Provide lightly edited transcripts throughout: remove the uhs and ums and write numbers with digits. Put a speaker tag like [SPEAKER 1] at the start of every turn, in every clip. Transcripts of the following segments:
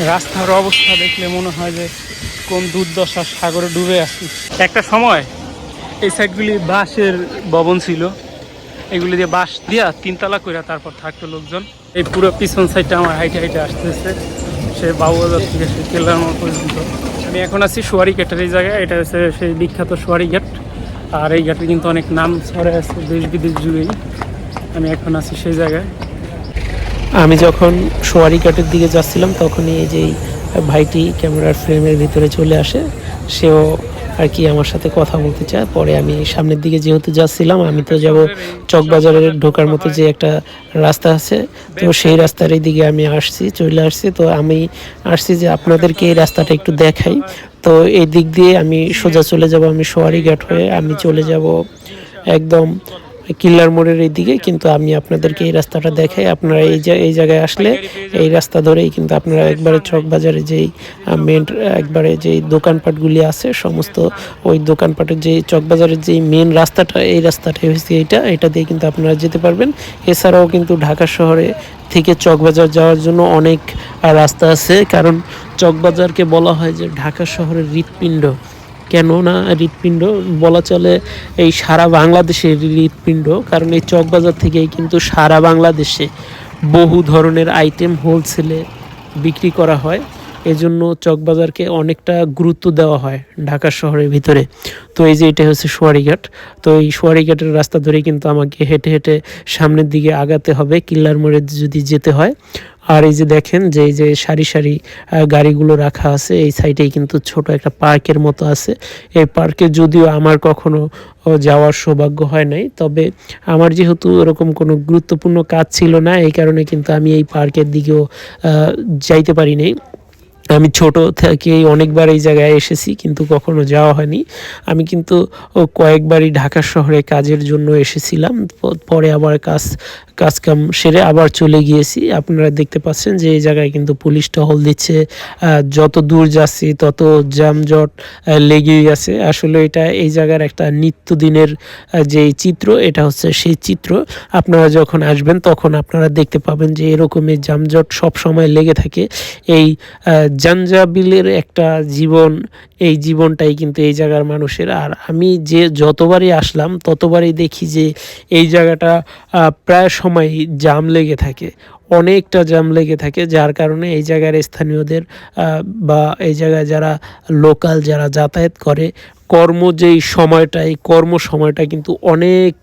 [SPEAKER 1] রাস্তার অবস্থা দেখলে মনে হয় যে কোন দুর্দশার সাগরে ডুবে আছি। একটা সময় এই সাইডগুলি বাঁশের ভবন ছিল, এগুলি দিয়ে বাঁশ দিয়া তিনতলা করে তারপর থাকতো লোকজন। এই পুরো পিছন সাইডটা আমার হাইটে হাইটে আসতেছে, সে বাবুবাজার থেকে সে কেল্লারমোড় পর্যন্ত। আমি এখন আছি সোয়ারি গেটের এই জায়গায়, এটা হচ্ছে সেই বিখ্যাত সোয়ারি গেট। আর এই গেটের কিন্তু অনেক নাম ছড়ে আছে দেশ বিদেশ জুড়েই। আমি এখন আছি সেই জায়গায়।
[SPEAKER 2] আমি যখন সোয়ারি ঘাটের দিকে যাচ্ছিলাম তখনই এই যে ভাইটি ক্যামেরার ফ্রেমের ভিতরে চলে আসে, সেও আর কি আমার সাথে কথা বলতে চায়। পরে আমি সামনের দিকে যেহেতু যাচ্ছিলাম, আমি তো যাব চকবাজারের ঢোকার মতো যে একটা রাস্তা আছে, তো সেই রাস্তার এই দিকে আমি চলে আসছি। তো আমি আসছি যে আপনাদেরকে এই রাস্তাটা একটু দেখাই। তো এই দিক দিয়ে আমি সোজা চলে যাব, আমি সোয়ারি ঘাট হয়ে আমি চলে যাব একদম কিল্লার মোড়ের এই দিকে। কিন্তু আমি আপনাদেরকে এই রাস্তাটা দেখাই, আপনারা এই জায়গায় আসলে এই রাস্তা ধরেই কিন্তু আপনারা একবারে চকবাজারে যেই মেন একবারে যেই দোকানপাটগুলি আছে সমস্ত ওই দোকানপাটের যেই চকবাজারের যেই মেন রাস্তাটা, এই রাস্তাটাই হচ্ছে এটা দিয়ে কিন্তু আপনারা যেতে পারবেন। এছাড়াও কিন্তু ঢাকা শহরে থেকে চকবাজার যাওয়ার জন্য অনেক রাস্তা আছে, কারণ চকবাজারকে বলা হয় যে ঢাকা শহরের হৃৎপিণ্ড। কেন না হৃৎপিণ্ড বলা চলে, এই সারা বাংলাদেশের হৃৎপিণ্ড, কারণ এই চকবাজার থেকেই কিন্তু সারা বাংলাদেশে বহু ধরনের আইটেম হোলসেলে বিক্রি করা হয়। এজন্য চকবাজারকে অনেকটা গুরুত্ব দেওয়া হয় ঢাকা শহরের ভিতরে। তো এই যে এটা হচ্ছে সোয়ারিঘাট, তো এই সোয়ারিঘাটের রাস্তা ধরে কিন্তু আমাকে হেঁটে হেঁটে সামনের দিকে আগাতে হবে কিল্লার মোড়ে যদি যেতে হয়। আর এই যে দেখেন যে এই যে সারি সারি গাড়িগুলো রাখা আছে, এই সাইডেই কিন্তু ছোট একটা পার্কের মতো আছে। এই পার্কে যদিও আমার কখনো যাওয়ার সৌভাগ্য হয় নাই, তবে আমার যেহেতু এরকম কোনো গুরুত্বপূর্ণ কাজ ছিল না, এই কারণে কিন্তু আমি এই পার্কের দিকেও যাইতে পারি নাই। আমি ছোট থেকেই অনেকবার এই জায়গায় এসেছি কিন্তু কখনো যাওয়া হয়নি। আমি কিন্তু কয়েকবারই ঢাকা শহরে কাজের জন্য এসেছিলাম, পরে আবার কাজকাম সেরে আবার চলে গিয়েছি। আপনারা দেখতে পাচ্ছেন যে এই জায়গায় কিন্তু পুলিশ টহল দিচ্ছে, যত দূর যাচ্ছি তত যানজট লেগেই আছে। আসলে এটা এই জায়গার একটা নিত্যদিনের যেই চিত্র, এটা হচ্ছে সেই চিত্র। আপনারা যখন আসবেন তখন আপনারা দেখতে পাবেন যে এরকমের যানজট সব সময় লেগে থাকে। এই জাঞ্জাবিলের একটা জীবন, এই জীবনটাই কিন্তু এই জায়গার মানুষের। আর আমি যে যতবারই আসলাম ততবারই দেখি যে এই জায়গাটা প্রায় সময় জাম লেগে থাকে, অনেকটা জাম লেগে থাকে, যার কারণে এই জায়গার স্থানীয়দের বা এই জায়গায় যারা লোকাল যারা যাতায়াত করে যেই সময়টা, এই সময়টা কিন্তু অনেক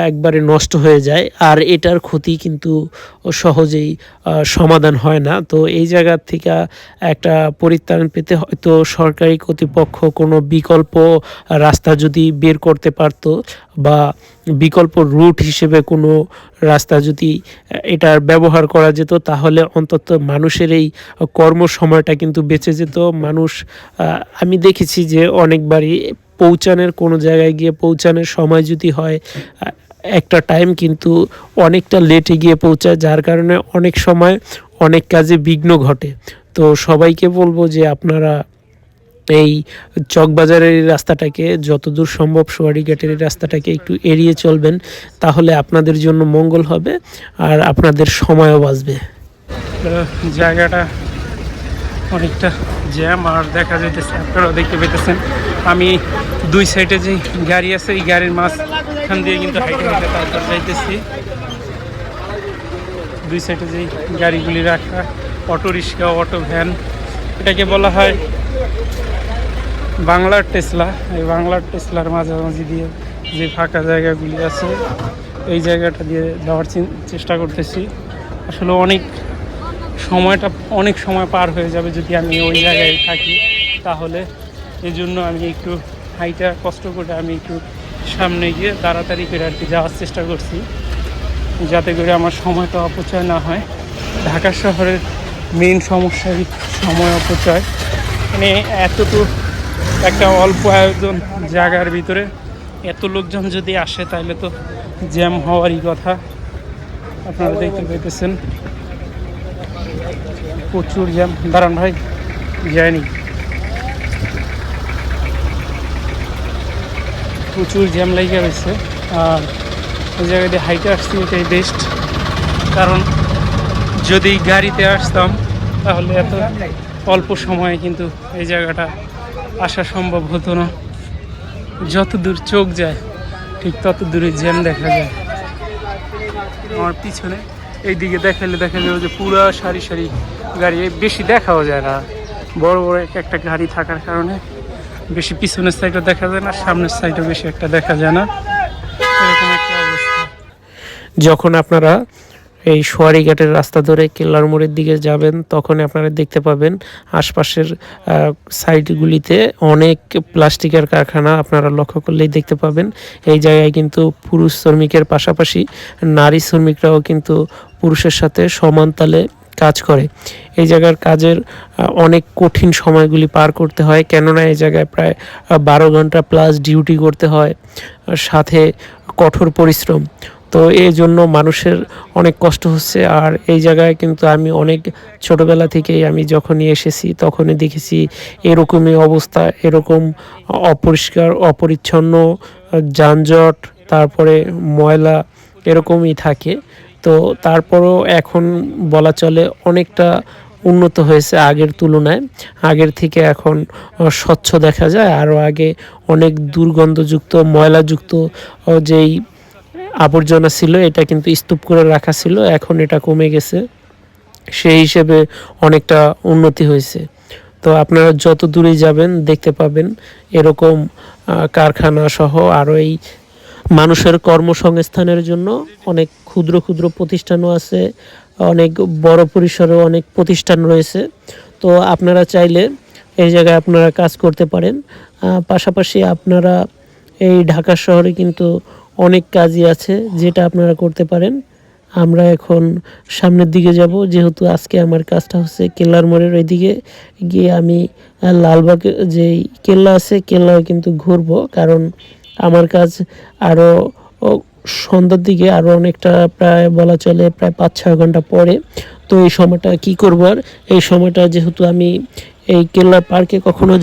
[SPEAKER 2] একবারে নষ্ট হয়ে যায়। আর এটার ক্ষতি কিন্তু সহজেই সমাধান হয় না। তো এই জায়গার থেকে একটা পরিত্রাণ পেতে হয়তো সরকারি কর্তৃপক্ষ কোনো বিকল্প রাস্তা যদি বের করতে পারত, বা বিকল্প রুট হিসেবে কোনো রাস্তা যদি এটার ব্যবহার করা যেত, তাহলে অন্তত মানুষের এই সময়টা কিন্তু বেঁচে যেত। মানুষ আমি দেখেছি যে অনেকবারই পৌঁছানোর কোনো জায়গায় গিয়ে পৌঁছানোর সময় যদি হয় একটা টাইম, কিন্তু অনেকটা লেটে গিয়ে পৌঁছায়, যার কারণে অনেক সময় অনেক কাজে বিঘ্ন ঘটে। তো সবাইকে বলবো যে আপনারা এই চকবাজারের রাস্তাটাকে যতদূর সম্ভব সোয়ারি ঘাটের রাস্তাটাকে একটু এড়িয়ে চলবেন, তাহলে আপনাদের জন্য মঙ্গল হবে আর আপনাদের সময়ও বাঁচবে।
[SPEAKER 1] জায়গাটা অনেকটা জ্যাম, আর দেখা যাইতেছে আপনারাও দেখতে পেতেছেন আমি দুই সাইডে যে গাড়ি আছে এই গাড়ির মাঝখান দিয়ে কিন্তু হাইটে হাইটে তারপর যাইতেছি। দুই সাইডে যেই গাড়িগুলি রাখা, অটো রিক্সা, অটো ভ্যান, এটাকে বলা হয় বাংলার টেসলা। এই বাংলার টেসলার মাঝামাঝি দিয়ে যে ফাঁকা জায়গাগুলি আছে এই জায়গাটা দিয়ে যাওয়ার চেষ্টা করতেছি। আসলে অনেক সময় পার হয়ে যাবে যদি আমি ওই জায়গায় থাকি, তাহলে এই জন্য আমি একটু হাইটা কষ্ট করে আমি একটু সামনে গিয়ে তাড়াতাড়ি করে আর কি যাওয়ার চেষ্টা করছি, যাতে করে আমার সময়টা অপচয় না হয়। ঢাকা শহরের মেইন সমস্যাই সময় অপচয়। মানে এতটুকু একটা অল্প আয়োজন জায়গার ভিতরে এত লোকজন যদি আসে তাহলে তো জ্যাম হওয়ারই কথা। আপনারা দেখতে পেতেছেন প্রচুর জ্যাম। দাঁড়ান ভাই, যায়নি, প্রচুর জ্যাম লেগে রয়েছে। আর ওই জায়গায় হাইটে আসছি এটাই বেস্ট, কারণ যদি গাড়িতে আসতাম তাহলে এত অল্প সময়ে কিন্তু এই জায়গাটা আসা সম্ভব হতো না। যত দূর চোখ যায় ঠিক তত দূরে জ্যাম দেখা যায়। আমার পিছনে এই দিকে দেখালে দেখা যাবে যে পুরা সারি সারি গাড়ি, বেশি দেখাও যায় না, বড় বড় একটা গাড়ি থাকার কারণে বেশি পিছনের সাইডও দেখা যায় না, সামনের সাইডও বেশি একটা দেখা যায় না, এরকম একটা অবস্থা।
[SPEAKER 2] যখন আপনারা এই সোয়ারিঘাটের রাস্তা ধরে কেল্লার মোড়ের দিকে যাবেন তখন আপনারা দেখতে পাবেন আশপাশের সাইডগুলিতে অনেক প্লাস্টিকের কারখানা আপনারা লক্ষ্য করলেই দেখতে পাবেন। এই জায়গায় কিন্তু পুরুষ শ্রমিকের পাশাপাশি নারী শ্রমিকরাও কিন্তু পুরুষের সাথে সমান তালে কাজ করে। এই জায়গার কাজের অনেক কঠিন সময়গুলি পার করতে হয়, কেননা এই জায়গায় প্রায় 12 ঘন্টা প্লাস ডিউটি করতে হয়, সাথে কঠোর পরিশ্রম। তো এই জন্য মানুষের অনেক কষ্ট হচ্ছে। আর এই জায়গায় কিন্তু আমি অনেক ছোটোবেলা থেকেই আমি যখনই এসেছি তখনই দেখেছি এরকমই অবস্থা, এরকম অপরিষ্কার অপরিচ্ছন্ন, যানজট, তারপরে ময়লা এরকমই থাকে। তো তারপরও এখন বলা চলে অনেকটা উন্নত হয়েছে আগের তুলনায়। আগের থেকে এখন স্বচ্ছ দেখা যায়। আরও আগে অনেক দুর্গন্ধযুক্ত ময়লাযুক্ত যেই আবর্জনা ছিল এটা কিন্তু স্তূপ করে রাখা ছিল, এখন এটা কমে গেছে, সেই হিসেবে অনেকটা উন্নতি হয়েছে। তো আপনারা যত দূরে যাবেন দেখতে পাবেন এরকম কারখানা সহ আরও এই মানুষের কর্মসংস্থানের জন্য অনেক ক্ষুদ্র ক্ষুদ্র প্রতিষ্ঠানও আছে, অনেক বড় পরিসরেও অনেক প্রতিষ্ঠান রয়েছে। তো আপনারা চাইলে এই জায়গায় আপনারা কাজ করতে পারেন। পাশাপাশি আপনারা এই ঢাকা শহরে কিন্তু অনেক কাজই আছে যেটা আপনারা করতে পারেন। আমরা এখন সামনের দিকে যাব, যেহেতু আজকে আমার কাজটা হচ্ছে কেল্লার মোড়ের ওই দিকে গিয়ে আমি লালবাগ যেই কেল্লা আছে কেল্লাও কিন্তু ঘুরবো, কারণ আমার কাজ আরও সন্ধ্যার দিকে আরও অনেকটা, প্রায় বলা চলে প্রায় 5-6 ঘন্টা পরে। তো এই সময়টা কি করবো, আর এই সময়টা যেহেতু আমি এই কেল্লা পার্কে কখনো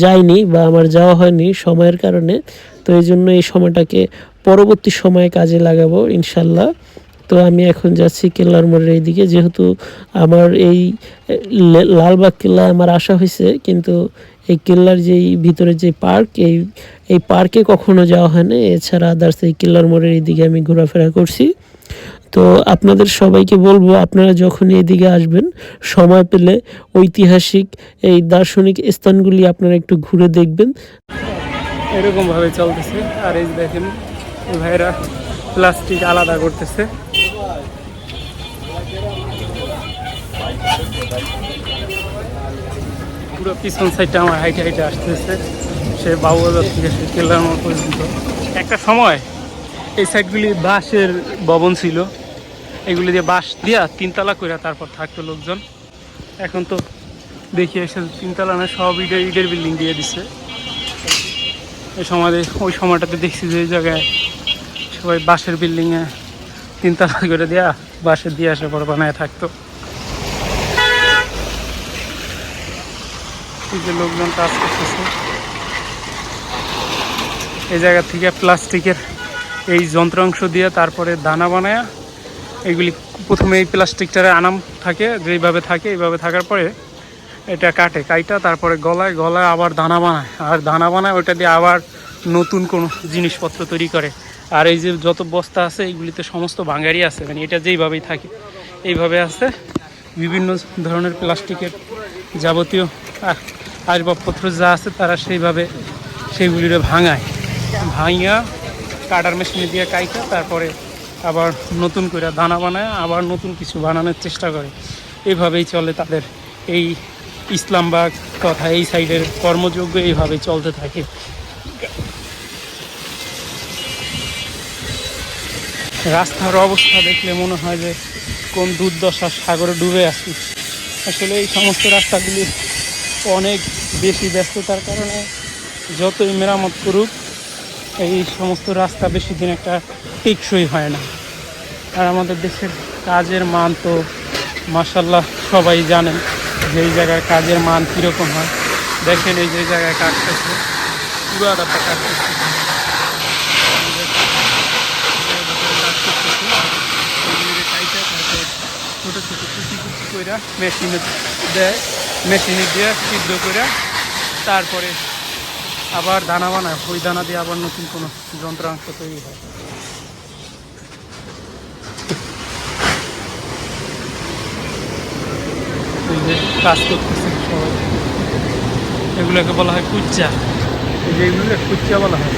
[SPEAKER 2] যাইনি বা আমার যাওয়া হয়নি সময়ের কারণে, তো এই জন্য এই সময়টাকে পরবর্তী সময়ে কাজে লাগাবো ইনশাল্লাহ। তো আমি এখন যাচ্ছি কেল্লার মোড়ের এই দিকে, যেহেতু আমার এই লালবাগ কেল্লায় আমার আসা হয়েছে, কিন্তু এই কেল্লার যেই ভিতরে যে পার্ক, এই পার্কে কখনো যাওয়া হয় না। এছাড়া আদার্স এই কেল্লার মোড়ের এই দিকে আমি ঘোরাফেরা করছি। তো আপনাদের সবাইকে বলবো আপনারা যখন এদিকে আসবেন সময় পেলে ঐতিহাসিক এই দার্শনিক স্থানগুলি আপনারা একটু ঘুরে দেখবেন।
[SPEAKER 1] এরকমভাবে চলতেছে। আর এই দেখেন এই ভাইরা প্লাস্টিক আলাদা করতেছে। পুরো পিছন সাইডটা আমার হাইটে হাইটে আসতেছে, সে বাবুবাজার থেকে সে কেল্লার মোড় পর্যন্ত। একটা সময় এই সাইডগুলি বাঁশের ভবন ছিল, এগুলি দিয়ে বাঁশ দিয়া 3 তলা করে তারপর থাকতো লোকজন। এখন তো দেখি এসে 3 তলা না, সব ইটের বিল্ডিং দিয়ে দিচ্ছে। ওই সময়টাতে দেখছি যে এই জায়গায় সবাই বাঁশের বিল্ডিংয়ে 3 তলা করে দেয়া বাঁশের দিয়ে আসে পর বানায় থাকতো। যে লোকজন কাজ করতেছে এই জায়গা থেকে প্লাস্টিকের এই যন্ত্রাংশ দিয়ে তারপরে দানা বানায়, এগুলি প্রথমে এই প্লাস্টিকটারে আনাম থাকে যেইভাবে থাকে, এইভাবে থাকার পরে এটা কাইটা তারপরে গলায় আবার দানা বানায়, আর দানা বানায় ওইটা দিয়ে আবার নতুন কোনো জিনিসপত্র তৈরি করে। আর এই যে যত বস্তা আছে এইগুলিতে সমস্ত ভাঙারি আছে, মানে এটা যেইভাবেই থাকে এইভাবে আছে। বিভিন্ন ধরনের প্লাস্টিকের যাবতীয় আসবাবপত্র যা আছে তারা সেইগুলির ভাঙিয়া কাটার মেশিনে দিয়ে কাইটা তারপরে আবার নতুন করে দানা বানায়, আবার নতুন কিছু বানানোর চেষ্টা করে। এইভাবেই চলে তাদের এই ইসলামবাগ তথা এই সাইডের কর্মযোগ্য, এইভাবেই চলতে থাকে। রাস্তার অবস্থা দেখলে মনে হয় যে কোন দুর্দশার সাগরে ডুবে আছি। আসলে এই সমস্ত রাস্তাগুলি অনেক বেশি ব্যস্ততার কারণে যতই মেরামত করুক এই সমস্ত রাস্তা বেশি দিন একটা টেকসই হয় না। আর আমাদের দেশের কাজের মান তো মাশাআল্লাহ সবাই জানেন যে এই জায়গার কাজের মান কীরকম হয়। দেখেন এই যে জায়গায় কাটতেছে, পুরো রাস্তা কাটতেছে, ছোটো ছোটো কুচি কইরা মেশিনে দেয়, মেশিনে দিয়ে সিদ্ধ করে তারপরে আবার দানা বানায়, ওই দানা দিয়ে আবার নতুন কোনো যন্ত্রাংশ তৈরি হয়। এই যে কাজ করতেছে সবাই, এগুলোকে বলা হয় কুচ্চা। এই যে এগুলোকে কুচ্চা বলা হয়।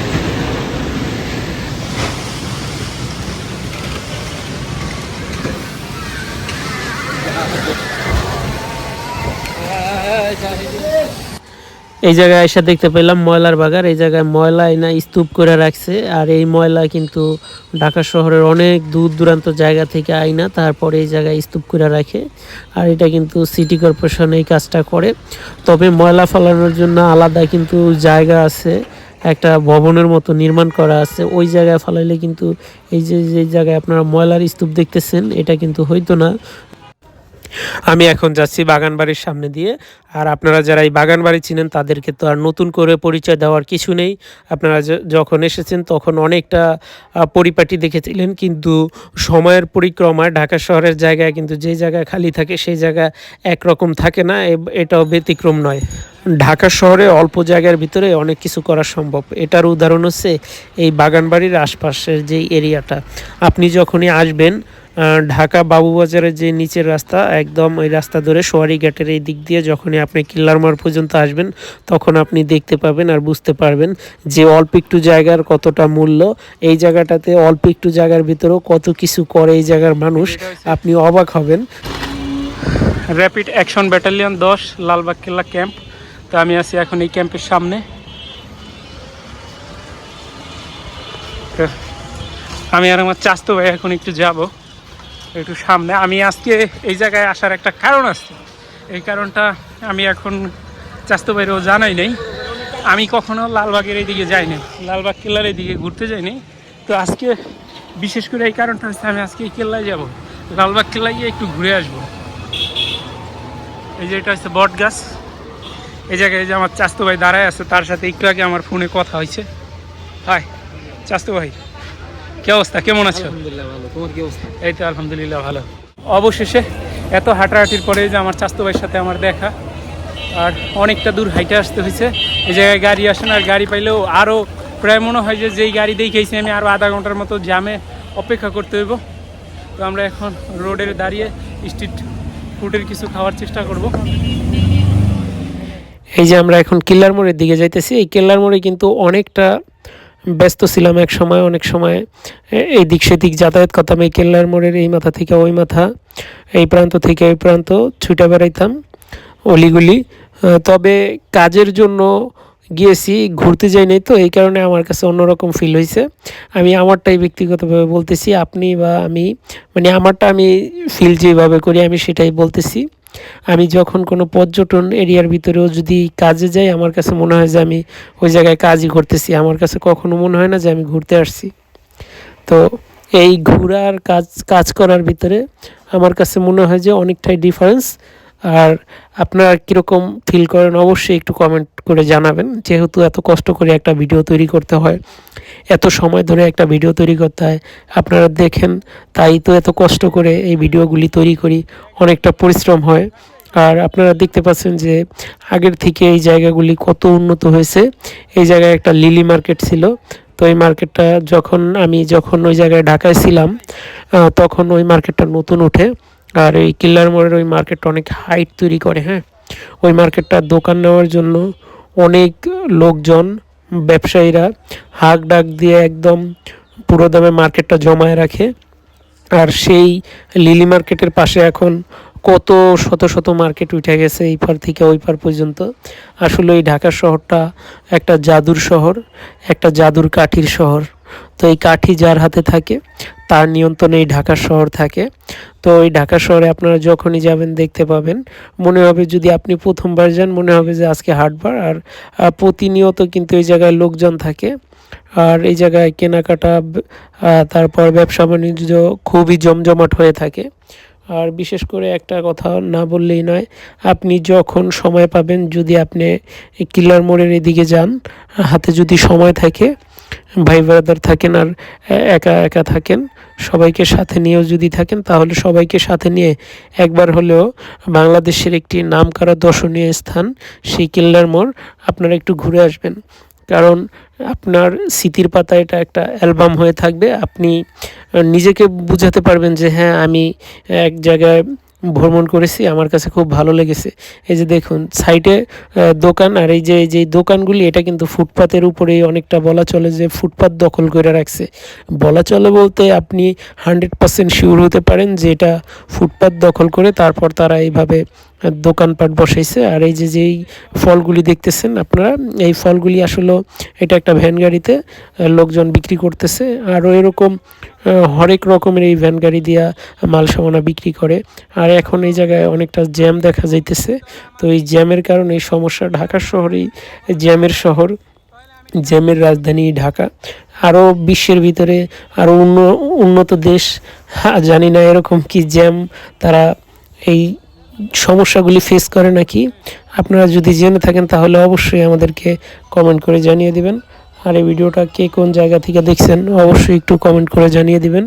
[SPEAKER 2] এই জায়গায় এসে দেখতে পেলাম ময়লার বাগান। এই জায়গায় ময়লা এনে স্তূপ করে রাখছে, আর এই ময়লা কিন্তু ঢাকা শহরের অনেক দূর দূরান্ত জায়গা থেকে আইনা তারপরে এই জায়গায় স্তূপ করে রাখে। আর এটা কিন্তু সিটি কর্পোরেশন এই কাজটা করে। তবে ময়লা ফেলানোর জন্য আলাদা কিন্তু জায়গা আছে, একটা ভবনের মতো নির্মাণ করা আছে। ওই জায়গায় ফেলাইলে কিন্তু এই যে যে জায়গায় আপনারা ময়লার স্তূপ দেখতেছেন এটা কিন্তু হইতো না। আমি এখন যাচ্ছি বাগানবাড়ির সামনে দিয়ে। আর আপনারা যারা এই বাগানবাড়ি চিনেন তাদেরকে তো আর নতুন করে পরিচয় দেওয়ার কিছু নেই। আপনারা যখন এসেছেন তখন অনেকটা পরিপাটি দেখেছিলেন, কিন্তু সময়ের পরিক্রমায় ঢাকা শহরের জায়গায় কিন্তু যেই জায়গায় খালি থাকে সেই জায়গা একরকম থাকে না, এটাও ব্যতিক্রম নয়। ঢাকা শহরে অল্প জায়গার ভিতরে অনেক কিছু করা সম্ভব। এটার উদাহরণ হচ্ছে এই বাগানবাড়ির আশপাশের যেই এরিয়াটা। আপনি যখনই আসবেন ঢাকা বাবুবাজারের যে নিচের রাস্তা, একদম ওই রাস্তা ধরে সোয়ারি ঘাটের এই দিক দিয়ে যখনই আপনি কিল্লার মোড় পর্যন্ত আসবেন তখন আপনি দেখতে পাবেন আর বুঝতে পারবেন যে অল্প একটু জায়গার কতটা মূল্য। এই জায়গাটাতে অল্প একটু জায়গার ভিতরেও কত কিছু করে এই জায়গার মানুষ, আপনি অবাক হবেন।
[SPEAKER 1] র্যাপিড অ্যাকশন ব্যাটালিয়ন 10 লালবাগ কেল্লা ক্যাম্প। তো আমি আছি এখন এই ক্যাম্পের সামনে। আমি আর আমার চাচতো ভাই এখন একটু যাব একটু সামনে। আমি আজকে এই জায়গায় আসার একটা কারণ আছে, এই কারণটা আমি এখন চাচতো ভাইয়েরও জানাই নেই। আমি কখনো লালবাগের এইদিকে যাইনি, লালবাগ কেল্লার এইদিকে ঘুরতে যাইনি। তো আজকে বিশেষ করে এই কারণটা হচ্ছে আমি আজকে এই কেল্লায় যাব, লালবাগ কেল্লায় গিয়ে একটু ঘুরে আসবো। এই যে এটা হচ্ছে বট গাছ। এই জায়গায় যে আমার চাচতো ভাই দাঁড়ায় আছে, তার সাথে একটু আগে আমার ফোনে কথা হয়েছে। হাই চাচতো ভাই, কি অবস্থা, কেমন আছো?
[SPEAKER 3] আলহামদুলিল্লাহ ভালো, তোমার কি অবস্থা?
[SPEAKER 1] এই তো আলহামদুলিল্লাহ ভালো। অবশেষে এত হাঁটাহাঁটির পরে যে আমার চাচতো ভাইয়ের সাথে আমার দেখা, আর অনেকটা দূর হাইটে আসতে হয়েছে। এই জায়গায় গাড়ি আসে না, আর গাড়ি পাইলেও আরও প্রায় মনে হয় যে যেই গাড়ি দেখেছি আমি আরও আধা ঘন্টার মতো জ্যামে অপেক্ষা করতে হইব। তো আমরা এখন রোডে দাঁড়িয়ে স্ট্রিট ফুডের কিছু খাওয়ার চেষ্টা করব।
[SPEAKER 2] এই যে আমরা এখন কিল্লার মোড়ের দিকে যাইতেছি। এই কিল্লার মোড়ে কিন্তু অনেকটা ব্যস্ত ছিলাম এক সময়, অনেক সময় এই দিক সেদিক যাতায়াত করতাম। এই কেল্লার মোড়ের এই মাথা থেকে ওই মাথা, এই প্রান্ত থেকে ওই প্রান্ত ছুটে বেড়াইতাম অলিগুলি। তবে কাজের জন্য গিয়েছি, ঘুরতে যাই নাই, তো এই কারণে আমার কাছে অন্যরকম ফিল হয়েছে। আমি আমারটাই ব্যক্তিগতভাবে বলতেছি, আপনি বা আমি মানে আমারটা আমি ফিল যেভাবে করি আমি সেটাই বলতেছি। আমি যখন কোনো পর্যটন এরিয়ার ভিতরেও যদি কাজে যাই আমার কাছে মনে হয় যে আমি ওই জায়গায় কাজই করতেছি, আমার কাছে কখনো মনে হয় না যে আমি ঘুরতে আসছি। তো এই ঘোরার কাজ করার ভিতরে আমার কাছে মনে হয় যে অনেকটাই ডিফারেন্স। আর আপনারা কীরকম ফিল করেন অবশ্যই একটু কমেন্ট করে জানাবেন। যেহেতু এত কষ্ট করে একটা ভিডিও তৈরি করতে হয়, এত সময় ধরে একটা ভিডিও তৈরি করতে হয়, আপনারা দেখেন, তাই তো এত কষ্ট করে এই ভিডিওগুলি তৈরি করি, অনেকটা পরিশ্রম হয়। আর আপনারা দেখতে পাচ্ছেন যে আগের থেকে এই জায়গাগুলি কত উন্নত হয়েছে। এই জায়গায় একটা লিলি মার্কেট ছিল, তো এই মার্কেটটা যখন ওই জায়গায় ঢাকায় ছিলাম তখন ওই মার্কেটটা নতুন ওঠে। আর এই কিল্লার মোড়ের ওই মার্কেটটা অনেক হাইট তৈরি করে। হ্যাঁ, ওই মার্কেটটা দোকান নেওয়ার জন্য অনেক লোকজন, ব্যবসায়ীরা হাঁক ডাক দিয়ে একদম পুরো দামে মার্কেটটা জমায় রাখে। আর সেই লিলি মার্কেটের পাশে এখন কত শত শত মার্কেট উঠে গেছে এই পার থেকে ওই পার পর্যন্ত। আসলে এই ঢাকা শহরটা একটা জাদুর শহর, একটা জাদুর কাঠির শহর। তো এই কাঠি যার হাতে থাকে তার নিয়ন্ত্রণে এই ঢাকা শহর থাকে। তো এই ঢাকা শহরে আপনারা যখনই যাবেন দেখতে পাবেন, মনে হবে যদি আপনি প্রথমবার যান মনে হবে যে আজকে হাটবার। আর প্রতিনিয়ত কিন্তু এই জায়গায় লোকজন থাকে, আর এই জায়গায় কেনাকাটা তারপর ব্যবসা বাণিজ্য খুবই জমজমাট হয়ে থাকে। আর বিশেষ করে একটা কথা না বললেই নয়, আপনি যখন সময় পাবেন, যদি আপনি কিল্লার মোড়ের এদিকে যান, হাতে যদি সময় থাকে ভাই ব্রাদার থাকেন আর একা একা থাকেন, সবাইকে সাথে নিয়েও যদি থাকেন তাহলে সবাইকে সাথে নিয়ে একবার হলেও বাংলাদেশের একটি নামকরা দর্শনীয় স্থান সেই কেল্লার মোড় আপনারা একটু ঘুরে আসবেন। কারণ আপনার স্মৃতির পাতায় এটা একটা অ্যালবাম হয়ে থাকবে। আপনি নিজেকে বুঝাতে পারবেন যে হ্যাঁ আমি এক জায়গায় ভ্রমণ করেছি, আমার কাছে খুব ভালো লেগেছে। এই যে দেখুন সাইডে দোকান, আর এই যে দোকানগুলি এটা কিন্তু ফুটপাতের উপরেই অনেকটা বলা চলে যে ফুটপাত দখল করে রাখছে। বলা চলে বলতে আপনি 100% শিওর হতে পারেন যে এটা ফুটপাত দখল করে তারপর তারা এইভাবে দোকানপাট বসাইছে। আর এই যে যেই ফলগুলি দেখতেছেন আপনারা, এই ফলগুলি আসলে এটা একটা ভ্যান গাড়িতে লোকজন বিক্রি করতেছে। আরও এরকম হরেক রকমের এই ভ্যান গাড়ি দিয়া মাল সামানা বিক্রি করে। আর এখন এই জায়গায় অনেকটা জ্যাম দেখা যাইতেছে। তো এই জ্যামের কারণে এই সমস্যা, ঢাকা শহরেই জ্যামের শহর, জ্যামের রাজধানী ঢাকা। আরও বিশ্বের ভিতরে আরও উন্নত দেশ, জানি না এরকম কি জ্যাম তারা এই সমস্যাগুলি ফেস করে নাকি। আপনারা যদি জেনে থাকেন তাহলে অবশ্যই আমাদেরকে কমেন্ট করে জানিয়ে দিবেন। আর এই ভিডিওটা কে কোন জায়গা থেকে দেখছেন অবশ্যই একটু কমেন্ট করে জানিয়ে দিবেন।